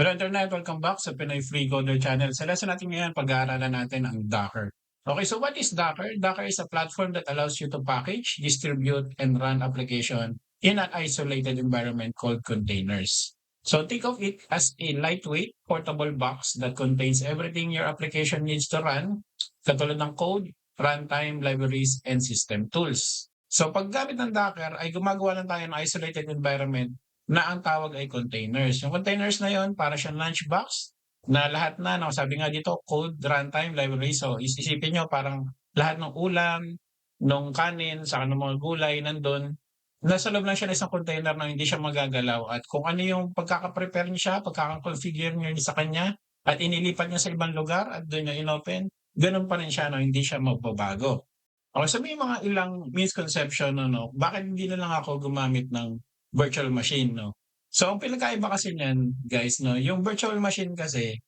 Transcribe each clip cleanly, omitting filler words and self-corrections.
Hello Internet, welcome back sa Pinoy Free Coder Channel. Sa lesson natin ngayon, pag-aaralan natin ang Docker. Okay, so what is Docker? Docker is a platform that allows you to package, distribute, and run application in an isolated environment called containers. So think of it as a lightweight, portable box that contains everything your application needs to run, katulad ng code, runtime, libraries, and system tools. So paggamit ng Docker ay gumagawa lang tayo ng isolated environment na ang tawag ay containers. Yung containers na yon para siyang lunchbox na lahat na, no, sabi nga dito, code, runtime, library. So isipin nyo parang lahat ng ulam, ng kanin, saka ng mga gulay nandun. Nasa loob lang siya ng isang container na hindi siya magagalaw. At kung ano yung pagkaka-prepare niya siya, pagkaka-configure niya sa kanya, at inilipat niya sa ibang lugar at doon niya inopen, ganun pa rin siya, no, hindi siya magbabago. Okay, so may mga ilang misconception, no, bakit hindi na lang ako gumamit ng virtual machine, no? So, ang pinagkaiba kasi niyan, guys, no, yung virtual machine kasi,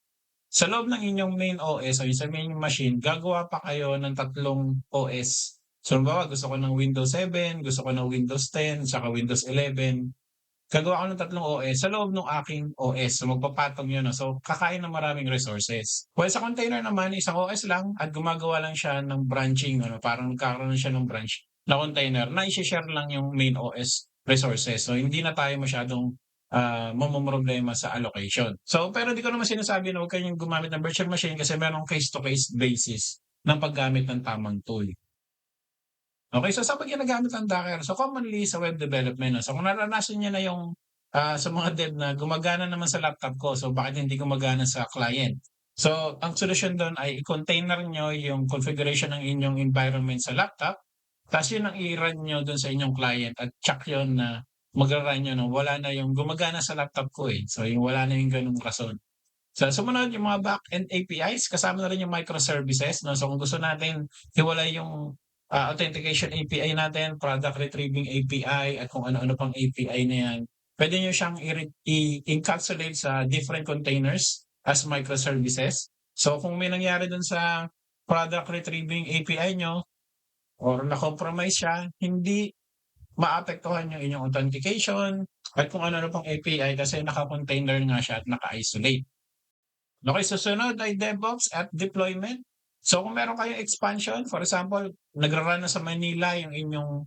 sa loob ng inyong main OS o yung sa main machine, gagawa pa kayo ng tatlong OS. So, halimbawa, gusto ko ng Windows 7, gusto ko ng Windows 10, saka Windows 11. Gagawa ko ng tatlong OS sa loob ng aking OS. So, magpapatong yun. No? So, kakain ng maraming resources. Well, sa container naman, isang OS lang at gumagawa lang siya ng branching. Ano? Parang nagkakaroon siya ng branch na container na i-share lang yung main OS resources. So, hindi na tayo masyadong mamumroblema sa allocation. So, pero di ko naman sinasabi na huwag kayong gumamit ng virtual machine kasi merong case-to-case basis ng paggamit ng tamang tool. Okay, so saan ba ginagamit ang Docker? So commonly sa web development, 'no. So kung naranasan niyo na yung, sa mga dev na gumagana naman sa laptop ko, so bakit hindi gumagana sa client? So ang solusyon dun ay i-container niyo yung configuration ng inyong environment sa laptop, ta's yun ang i-run niyo dun sa inyong client at check yun na magra-run yun 'no, wala na yung gumagana sa laptop ko, eh. So yung wala na yung gano'ng rason. So sumunod yung mga back-end APIs, kasama na rin yung microservices, 'no. So kung gusto natin hiwalay yung authentication API natin, product retrieving API, at kung ano-ano pang API na yan. Pwede nyo siyang i-encapsulate sa different containers as microservices. So kung may nangyari dun sa product retrieving API nyo or na-compromise siya, hindi maapektuhan yung inyong authentication at kung ano-ano pang API kasi naka-container nga siya at naka-isolate. Okay, susunod ay DevOps at deployment. So kung meron kayong expansion, for example, nagra-run na sa Manila yung inyong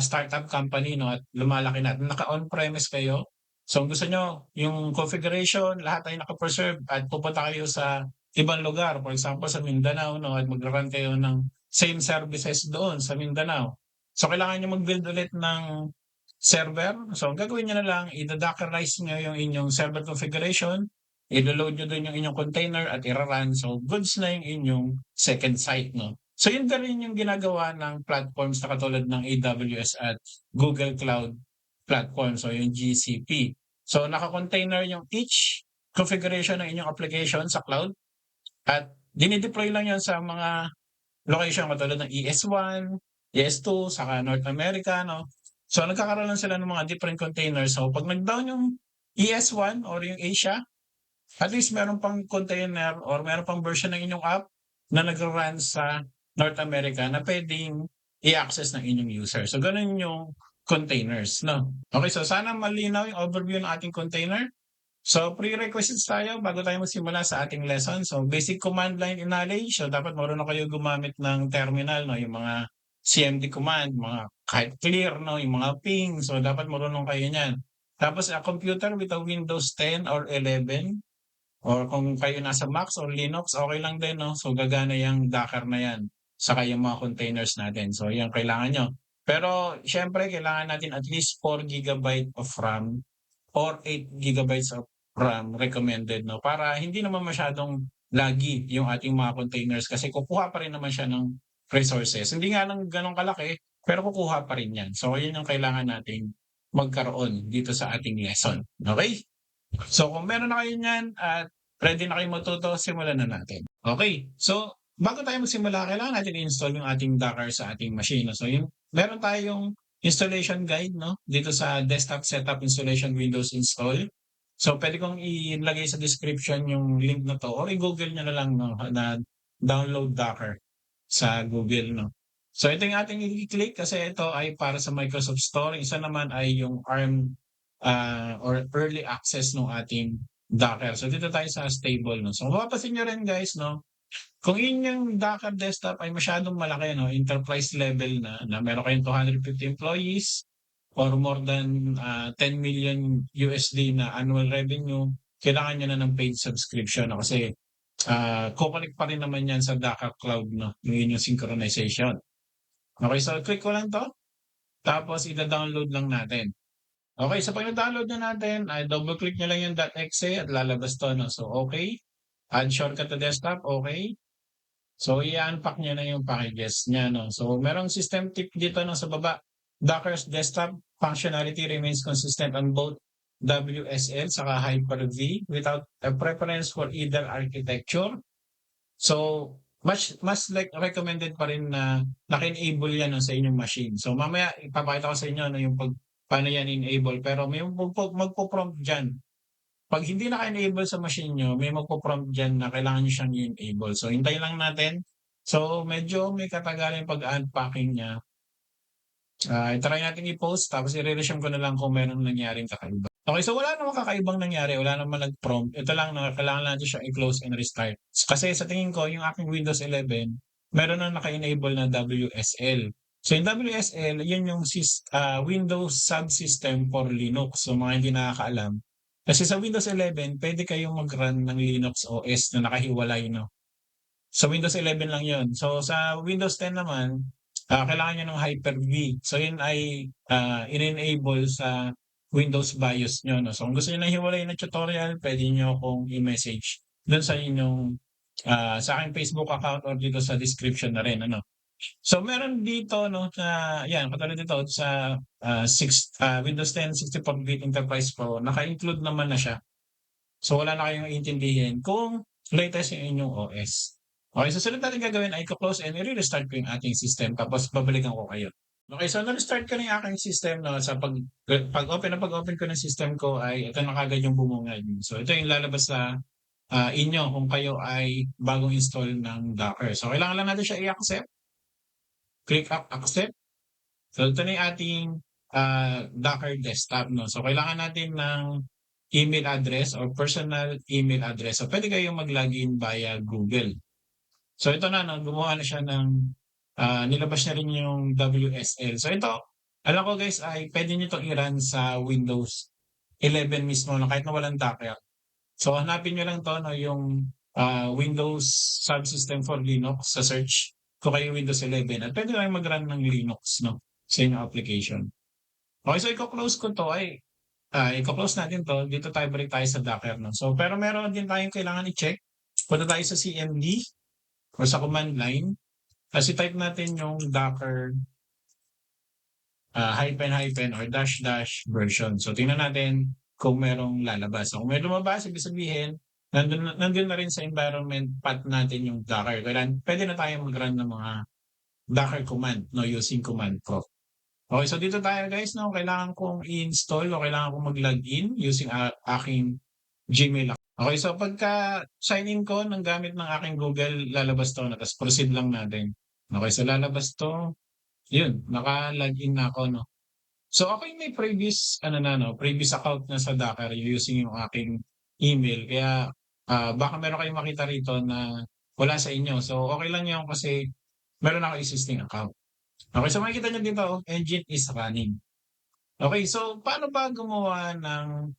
startup company, no, at lumalaki na at naka-on-premise kayo. So kung gusto nyo yung configuration, lahat ay naka-preserve at pupunta kayo sa ibang lugar, for example sa Mindanao, no, at magra-run kayo ng same services doon sa Mindanao. So kailangan nyo mag-build ulit ng server. So ang gagawin nyo na lang, i-dockerize nyo yung inyong server configuration, i-load nyo dun yung inyong container at i-run. So, goods na yung inyong second site, no? So, yun din rin yung ginagawa ng platforms na katulad ng AWS at Google Cloud Platform. So, yung GCP. So, naka-container yung each configuration ng inyong application sa cloud at dinideploy lang yan sa mga location katulad ng ES1, ES2, saka North America, no? So, nagkakaroon lang sila ng mga different containers. So, pag nag-down yung ES1 or yung Asia, at least meron pang container or meron pang version ng inyong app na nagra-run sa North America na puwedeng i-access ng inyong user. So gano'n yung containers, 'no? Okay, so sana malinaw yung overview ng ating container. So prerequisites tayo bago tayo magsimula sa ating lesson. So basic command line knowledge. So dapat marunong kayo gumamit ng terminal, 'no, yung mga CMD command, mga kahit clear, 'no, yung mga ping. So dapat marunong kayo niyan. Tapos a computer with a Windows 10 or 11. Or kung kayo nasa Mac or Linux, okay lang din 'no. So gagana yang Docker na yan, saka yung mga containers natin. So yan kailangan niyo. Pero siyempre kailangan natin at least 4 GB of RAM or 8 GB of RAM recommended 'no, para hindi naman masyadong laggy yung ating mga containers kasi kukuha pa rin naman siya ng resources. Hindi nga lang gano'n kalaki, pero kukuha pa rin yan. So yun yung kailangan nating magkaroon dito sa ating lesson, okey? So kung meron na kayo niyan at ready na kayong matuto, simulan na natin. Okay, so bago tayo magsimula, kailangan natin i-install yung ating Docker sa ating machine. So yung meron tayong installation guide, no, dito sa desktop setup installation Windows install. So pwede kong ilagay sa description yung link na 'to or i-Google niyo na lang, no, na download Docker sa Google, no. So ito yung ating i-click kasi ito ay para sa Microsoft Store, isa naman ay yung ARM or early access ng ating Docker. So dito tayo sa stable 'no. So mapapansin niyo rin guys 'no, kung inyong Docker desktop ay masyadong malaki 'no, enterprise level na meron kayong 250 employees or more than, 10 million USD na annual revenue, kailangan niyo na ng paid subscription 'no, kasi, ko-connect pa rin naman 'yan sa Docker Cloud 'no, yung inyong synchronization. Okay, so click ko lang 'to, tapos ida-download lang natin. Okay, so 'pag na-download na natin ay double click niyo lang yung .exe at lalabas 'to 'no. So okay, add shortcut to desktop, okay. So i-unpack niyo na yung packages niya 'no. So merong system tip dito 'no sa baba. Docker's desktop functionality remains consistent on both WSL saka Hyper-V without a preference for either architecture. So mas like recommended pa rin na naka-enable yan 'no sa inyong machine. So mamaya ipapakita ko sa inyo 'no yung paano yan enable, pero may magpo-prompt diyan. 'Pag hindi naka-enable sa machine niyo, may magpo-prompt diyan na kailangan niyo siyang i-enable. So hintayin lang natin. So medyo may katagalan yung pag-unpacking niya. I-try natin i-post tapos ire-resume ko na lang kung meron nangyaring kakaiba. Okay, so wala namang kakaibang nangyari, wala namang nag-prompt. Ito lang na kailangan natin siyang i-close and restart. Kasi sa tingin ko yung aking Windows 11, meron na naka-enable na WSL. So yung WSL, yun yung Windows subsystem for Linux. So mga hindi nakakaalam. Kasi sa Windows 11, pwede kayong mag-run ng Linux OS na nakahiwalay, no? Sa Windows 11 lang yun. So sa Windows 10 naman, kailangan niyo ng Hyper-V. So yun ay in-enable sa Windows BIOS nyo. No? So kung gusto niyo ng hiwalay na tutorial, pwede niyo akong i-message dun sa inyong sa aking Facebook account or dito sa description na rin. Ano? So meron dito no na yan katulad dito sa Windows 10 64-bit Enterprise Pro, naka-include naman na siya. So wala na kayong iintindihin kung latest yung inyong OS. Okay, so sunod natin gagawin ay i-close and i-restart ko yung ating system tapos babalikan ko kayo. Okay, so na-restart ko na yung aking system no, sa pag-open ko ng system ko ay ito na kagad yung bumungad. So ito yung lalabas sa inyo kung kayo ay bagong install ng Docker. So kailangan lang natin siya i-accept. Click accept. So ito na yung ating Docker desktop. No? So kailangan natin ng email address or personal email address. So pwede kayong mag-login via Google. So ito na, no? Gumawa na siya ng nilabas niya rin yung WSL. So ito, alam ko guys ay pwede nyo itong i-run sa Windows 11 mismo no? Kahit na walang Docker. So hanapin nyo lang to no? Yung Windows Subsystem for Linux sa search ko kayo Windows 11 at pwede kayong mag-run ng Linux no? Sa inyong application. Okay, so i-close ko to ay i-close natin to. Dito tayo balik tayo sa Docker. No? So, pero meron din tayong kailangan i-check. Punta tayo sa CMD o sa command line. Kasi type natin yung Docker hyphen or dash dash version. So, tingnan natin kung merong lalabas. So, kung may lumabas, ibig sabihin, nandun na rin sa environment path natin yung Docker. Kailan, pwede na tayo mag-run ng mga Docker command no, using command prompt. Okay, so dito tayo guys, no, kailangan kong i-install o kailangan kong mag-login using aking Gmail account. Okay, so pagka sign in ko ng gamit ng aking Google, lalabas to na, tapos proceed lang natin. Okay, so lalabas to, yun, naka-login na ako, no. So ako yung may previous, previous account na sa Docker using yung aking email. Kaya baka meron kayong makita rito na wala sa inyo. So okay lang yun kasi meron ako existing account. Okay, so makikita nyo dito, engine is running. Okay, so paano ba gumawa ng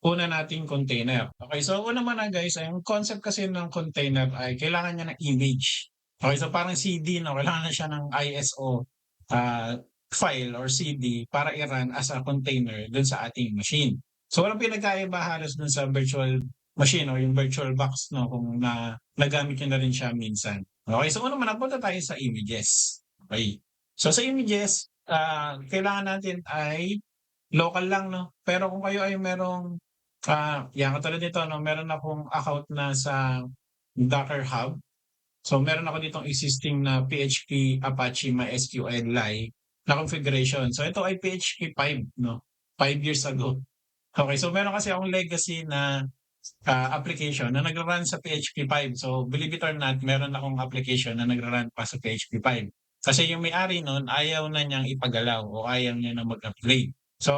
una nating container? Okay, so una muna guys, ang concept kasi ng container ay kailangan niya ng image. Okay, so parang CD, no? Kailangan na siya ng ISO file or CD para i-run as a container dun sa ating machine. So walang pinagkaiba halos dun sa virtual machine o yung virtual box no kung nagamit nyo na rin siya minsan. Okay, so una muna punta tayo sa images. Okay. So sa images, kailangan natin ay local lang, no? Pero kung kayo ay merong, yan, katulad nito, no? Meron akong account na sa Docker Hub. So meron ako ditong existing na PHP Apache MySQLite na configuration. So ito ay PHP 5, no? 5 years ago. Okay, so meron kasi akong legacy na application na nagra-run sa PHP 5. So believe it or not, meron akong application na nagra-run pa sa PHP 5. Kasi yung may-ari nun, ayaw na niyang ipagalaw o ayaw niya na mag-upgrade. So,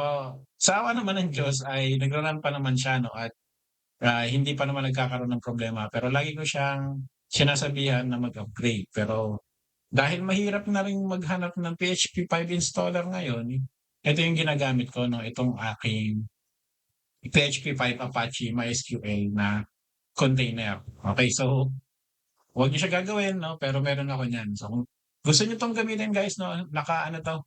sa awa naman ng Diyos ay nagra-run pa naman siya no at Hindi pa naman nagkakaroon ng problema pero lagi ko siyang sinasabihan na mag-upgrade. Pero dahil mahirap na ring maghanap ng PHP 5 installer ngayon, ito yung ginagamit ko 'no, itong aking PHP 5 Apache MySQL na container. Okay, so huwag niyo siya gagawin 'no, pero meron ako niyan. So kung gusto niyo 'tong gamitin guys 'no, naka-ano 'to,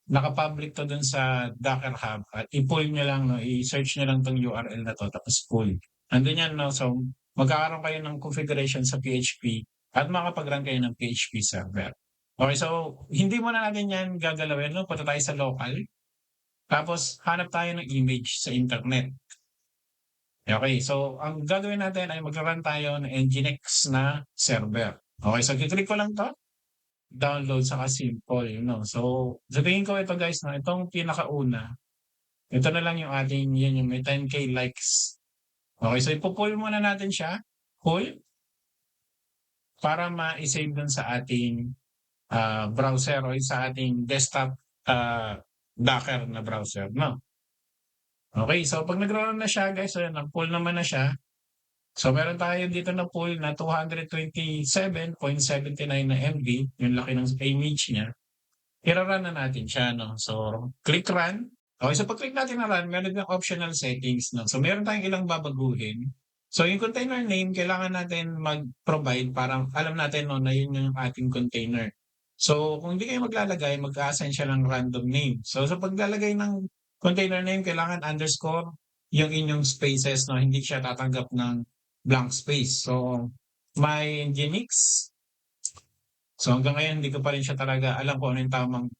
naka-public 'to dun sa Docker Hub at i-pull niyo lang 'no, i-search niyo lang 'tong URL na 'to tapos pull. Nandun yan 'no, so magkakaroon kayo ng configuration sa PHP at makakapag-run kayo ng PHP server. Okay, so hindi muna natin yan gagalawin 'no, punta tayo sa local, tapos hanap tayo ng image sa internet. Okay, so ang gagawin natin ay magra-run tayo ng Nginx na server. Okay, so i-click ko lang 'to, download saka simple, 'no. So, sa tingin ko ito guys 'no, itong pinakauna, ito na lang yung ating 'yan yung may 10K likes. Okay, so ipo-pull muna natin siya, pull, para mai-save dun sa ating, browser o sa ating desktop, Docker na browser 'no. Okay, so 'pag nagra-run na siya guys, ayan nag-pull naman na siya. So meron tayo dito na pool na 227.79 na MB, yung laki ng image niya. Ira-run na natin siya 'no. So click run. Okay, so pag-click natin na run, meron diyang optional settings 'no. So meron tayong ilang babaguhin. So yung container name kailangan natin mag-provide para alam natin 'no na yun yung ating container. So kung hindi kayo maglalagay, mag-a-assign siya ng random name. So sa paglalagay ng container name kailangan underscore yung inyong spaces 'no, hindi siya tatanggap ng blank space. So my Nginx, so hanggang ngayon hindi ko pa rin siya talaga alam kung ano yung tamang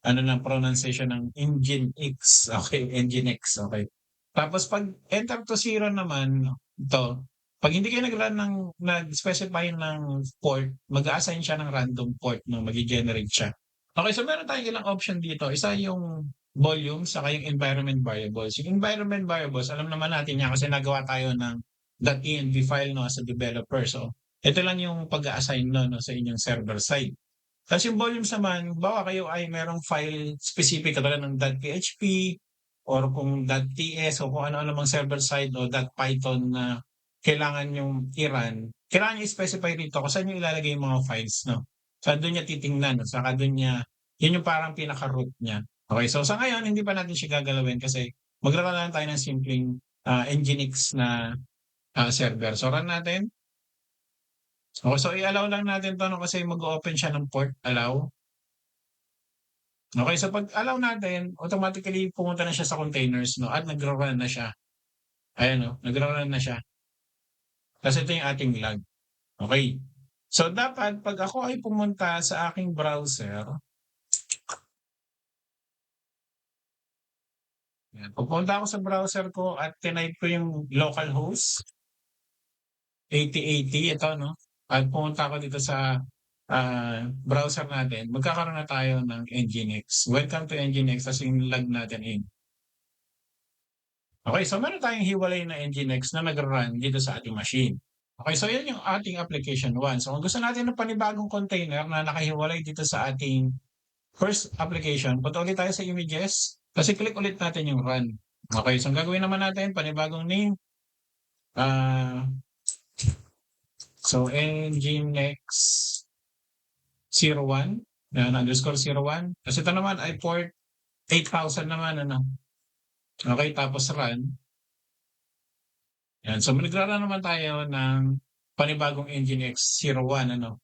ano ng pronunciation ng Nginx. Okay, Nginx, okay. Tapos 'pag enter to 0 naman, ito, 'pag hindi kayo nag-specify ng port, mag-a-assign siya ng random port 'no, mage-generate siya. Okay, so meron tayong ilang option dito. Isa yung volume saka yung environment variables. Yung environment variables, alam naman natin yan kasi nagawa tayo ng .env file 'no, as a developer. So, ito lang yung pag-a-assign no sa inyong server side. Tapos yung volumes naman, baka kayo ay merong file specific katulad ng .php or kung .ts o kung ano-ano mang server side o .python na kailangan yung i-run, kailangan niyo i-specify rito kung saan niyo ilalagay yung mga files, no? Saan doon niya titingnan, no? Saka doon niya, yun yung parang pinaka-root niya. Okay, so sa ngayon, hindi pa natin siya gagalawin kasi maglaro lang tayo ng simpleng Nginx na server. So run natin. Okay, so i-allow lang natin 'to 'no, kasi mag-o-open siya ng port, allow. Okay, so 'pag allow natin, automatically pumunta na siya sa containers 'no, at nagro-run na siya. Ayan 'no, nagro-run na siya. Kasi ito yung ating log. Okay. So dapat 'pag ako ay pumunta sa aking browser, yan, pupunta ako sa browser ko at tinype ko yung localhost 8080, ito 'no, at pumunta ako dito sa browser natin, magkakaroon na tayo ng Nginx. Welcome to Nginx, tas yung log natin in. Okay, so meron tayong hiwalay na Nginx na nagra-run dito sa ating machine. Okay, so yan yung ating application 1. So kung gusto natin ng panibagong container na nakahiwalay dito sa ating first application, punta ulit tayo sa images, kasi click ulit natin yung run. Okay, so ang gagawin naman natin, panibagong name, ah so Nginx 01, yan, underscore 01. Kasi ito naman ay port 8000 naman, ano. Okay, tapos run. Yan, so nagra-run naman tayo ng panibagong Nginx 01, ano.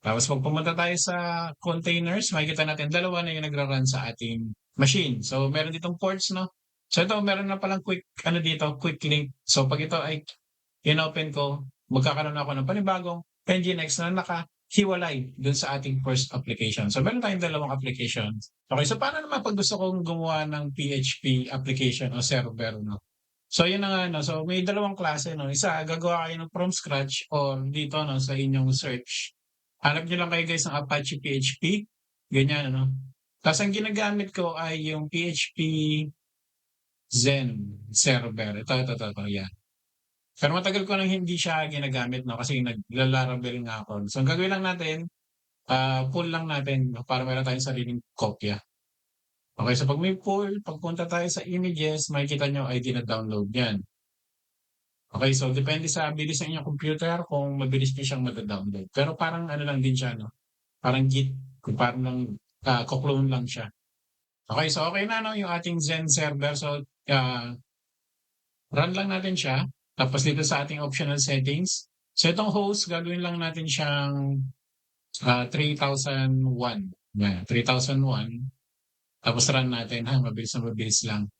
Tapos 'pag pumunta tayo sa containers, makikita natin dalawa na yung nagra-run sa ating machine. So meron ditong ports 'no. So ito meron na palang quick ano dito, quick link. So 'pag ito ay inopen ko, magkakaroon ako ng panibagong Nginx na nakahiwalay dun sa ating first application. So meron tayong dalawang applications. Okay, so paano naman 'pag gusto kong gumawa ng PHP application o server 'no? So yun na nga 'no, so may dalawang klase 'no. Isa, gagawa kayo ng from scratch or dito 'no sa inyong search. Hanap niyo lang kayo guys ng Apache PHP, ganyan ano. Tapos ang ginagamit ko ay yung PHP Zen server. Ito, yan. Pero matagal ko nang hindi siya ginagamit 'no, kasi nagla-Laravel nga ako. So ang gagawin lang natin, pull lang natin 'no, para meron tayong sariling kopya. Okay, so 'pag may pull, pagpunta tayo sa images, makikita niyo ay dina-download yan. Okay, so depende sa bilis ng inyong computer kung mabilis niyo siyang mada-download. Pero parang ano lang din siya 'no, parang Git, kung parang, ko-clone lang siya. Okay, so okay na 'no yung ating Zen server. So, run lang natin siya, tapos dito sa ating optional settings, so itong host gagawin lang natin siyang, 3001, yan, 3001. Tapos run natin ha, mabilis na mabilis lang.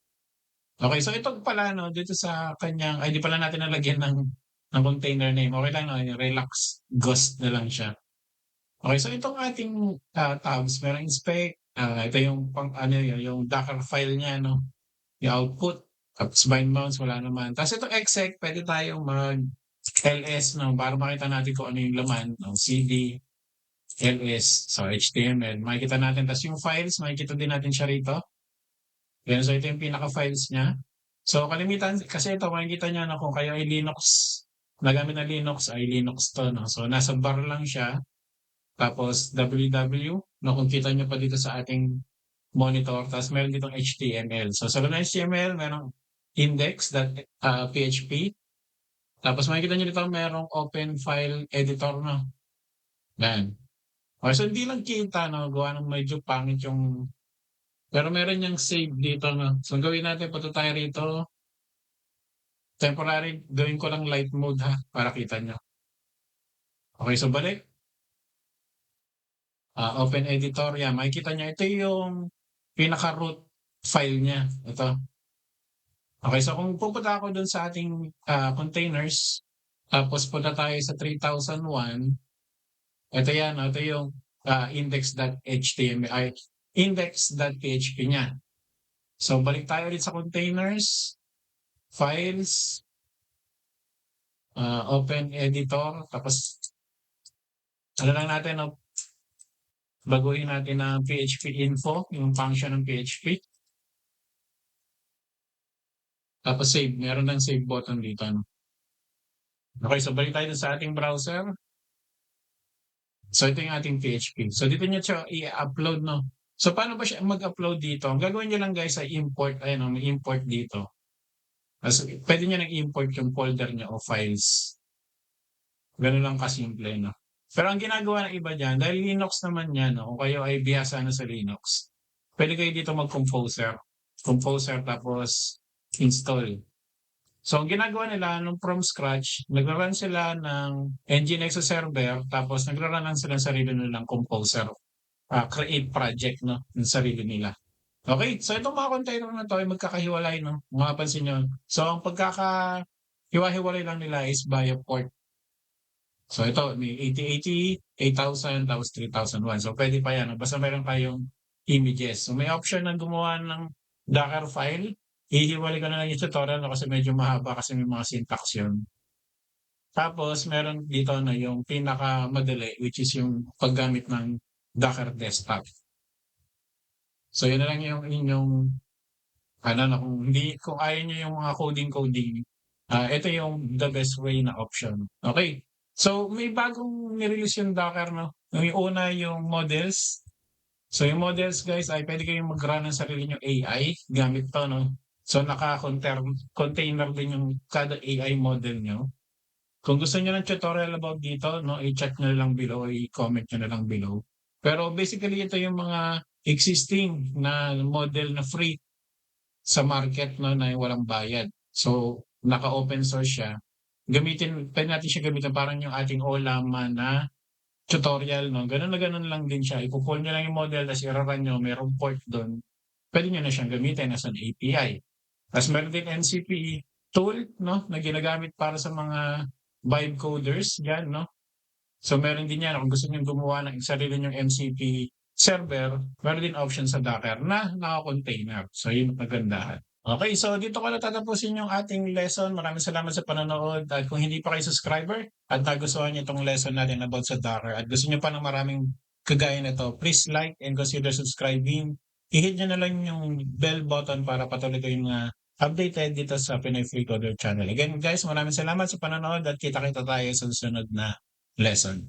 Okay, so ito pala 'no, dito sa kanyang ay di pala natin nalagyan ng container name, okay lang 'no, yung relax ghost na lang siya. Okay, so itong ating, tabs merong inspect, ito yung pang ano yun, yung Docker file niya 'no, yung output, tapos bind bounds wala naman. Tapos itong exec puwede tayong mag-ls 'no, para makita natin kung ano yung laman ng cd, ls, so HTML makikita natin. Tapos yung files makikita din natin siya rito. Yan, so ito yung pinaka-files niya. So kalimitan kasi ito makikita niyo na kung kayo ay Linux, nagamit na Linux ay Linux 'to 'no. So nasa bar lang siya, tapos www 'no, kung kita niyo pa dito sa ating monitor, tapos meron ditong HTML. So sa loob ng HTML merong index.php, tapos makikita niyo dito merong open file editor 'no, yan. Okey, so hindi lang kita 'no, gawa ng medyo pangit yung pero meron niyang save dito 'no. So ang gawin natin punta tayo rito, temporary gawin ko lang light mode ha, para kita niyo. Okey, so balik, open editor, yan makikita niyo ito yung pinaka-root file niya, ito. Okey, so kung pupunta ako dun sa ating, containers, tapos punta tayo sa 3001, ito yan, ito yung, index.html ay index.php niya. So balik tayo ulit sa containers, files, open editor, tapos ano lang natin 'no, baguhin natin ng PHP info, yung function ng PHP, tapos save, meron ng save button dito 'no. Okey, so balik tayo dun sa ating browser. So ito yung ating PHP. So dito niyo siya i-upload 'no. So paano ba siya mag-upload dito? Ang gagawin niyo lang guys ay import, ayan 'no, may import dito. Ta's puwede niyo ng import yung folder niyo o files. Gano'n lang kasimple 'no. Pero ang ginagawa ng iba diyan, dahil Linux naman 'yan 'no, kung kayo ay bihasa na sa Linux, puwede kayo dito mag-composer. Composer tapos install. So ang ginagawa nila nung from scratch, nagra-run sila ng Nginx sa server tapos nagra-run lang sila ng sarili nilang composer, create project 'no, ng sarili nila. Okay, so itong mga container na 'to ay magkakahiwalay 'no, kung mapapansin niyo. So ang pagkakahiwa-hiwalay lang nila is via port. So ito may 8080, 8000 tapos 3001. So puwede pa 'yan 'no, basta meron kayong images. So may option na gumawa ng Docker file, hihiwalay ko na lang yung tutorial 'no, kasi medyo mahaba kasi may mga syntax 'yun. Tapos meron dito na yung pinakamadali which is yung paggamit ng Docker desktop. So yun na lang yung inyong ano 'no, kung ayaw niyo yung mga coding-coding, ito yung the best way na option, okey. So may bagong ni-release yung Docker 'no, yung una yung models. So yung models guys ay puwede kayong mag-run ng sarili niyong AI gamit 'to 'no. So container din yung kada AI model niyo. Kung gusto niyo ng tutorial about dito 'no, i-chat niyo na lang below, i-comment niyo na lang below. Pero basically ito yung mga existing na model na free sa market 'no, na walang bayad. So naka-open source siya, puwede natin siya gamitin parang yung ating OLAMA na tutorial 'no, gano'n na gano'n lang din siya. Ipo-call niyo lang yung model ta's ira-run niyo, merong port do'n, puwede niyo na siyang gamitin as an API. Ta's meron din MCP tool 'no, na ginagamit para sa mga vibe coders diyan 'no. So meron din 'yan kung gusto niyong gumawa ng sarili niyong MCP server, meron din option sa Docker na naka-container. So yun ang kagandahan. Okay, so dito ko na tatapusin yung ating lesson. Maraming salamat sa panonood at kung hindi pa kayo subscriber at nagustuhan niyo itong lesson natin about sa Docker at gusto niyo pa ng maraming kagaya nito, please like and consider subscribing. I-hit niyo na lang yung bell button para patuloy kayong updated dito sa Pinoy Free Coder Channel. Again guys, maraming salamat sa panonood at kita-kita tayo sa susunod na lesson.